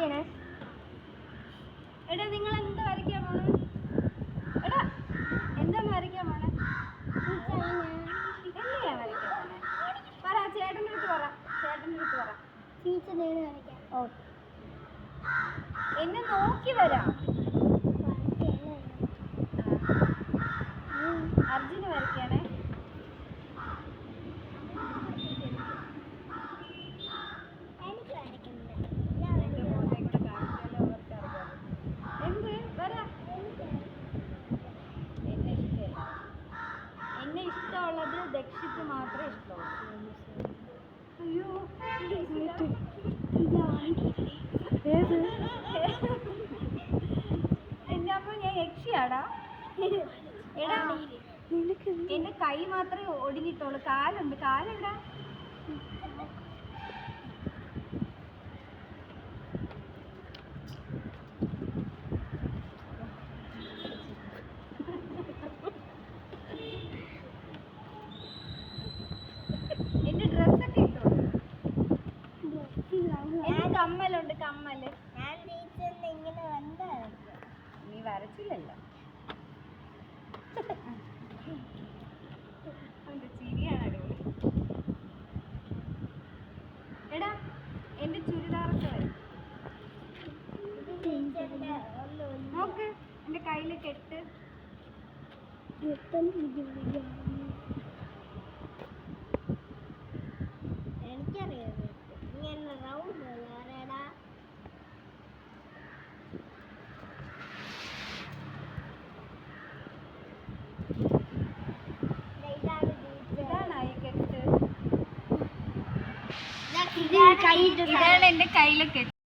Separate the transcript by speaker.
Speaker 1: വരയ്ക്കണേ.
Speaker 2: എടാ നിങ്ങൾ എന്താ വരയ്ക്കാൻ പോണേ? എടാ എന്താന്ന് വരയ്ക്കാൻ പോണേ? എന്നെയാ വരയ്ക്കാൻ പോണേ? പറ, ചേട്ടൻ്റെ അടുത്ത് പറ.
Speaker 1: ടീച്ചറിനെയാണ് വരയ്ക്കാൻ.
Speaker 2: ഓ, എന്നെ നോക്കി വരാം. അർജുന് വരയ്ക്കാണേ.
Speaker 1: എനിക്ക് വരയ്ക്കുന്നുണ്ട്.
Speaker 2: എന്ത് വര? എന്നെ ഇഷ്ടമുള്ളത് ദക്ഷിക്ക് മാത്രമേ ഇഷ്ടമുള്ളൂ. അയ്യോ, എന്റെ അമ്മ ഞാൻ യക്ഷിയാടാ. എടാ എന്റെ കൈ മാത്രമേ ഒടിഞ്ഞിട്ടുള്ളൂ, കാലുണ്ട്. കാലെടാ. എന്റെ ഡ്രസ്സൊക്കെ ഇട്ടോളൂ. എന്റെ കമ്മലുണ്ട്, കമ്മല്.
Speaker 1: ഞാൻ ടീച്ചറിന് ഇങ്ങനെ എന്താ
Speaker 2: നീ വരച്ചില്ലല്ലോ. അവന്റെ ചിരിയാണ് അടിപൊളി. എടാ എന്റെ ചുരിദാറൊക്കെ വരും.
Speaker 1: ടീച്ചറിന്റെ
Speaker 2: നോക്ക് എന്റെ കയ്യില് കെട്ട്.
Speaker 1: എനിക്കറിയാം. ഇങ്ങനെ റൗണ്ട് വേറെടാ.
Speaker 2: ഇതാണ് ഈ കെട്ട്.
Speaker 1: ഇതാണ്
Speaker 2: ഇതാണ് എന്റെ കയ്യിലെ കെട്ട്.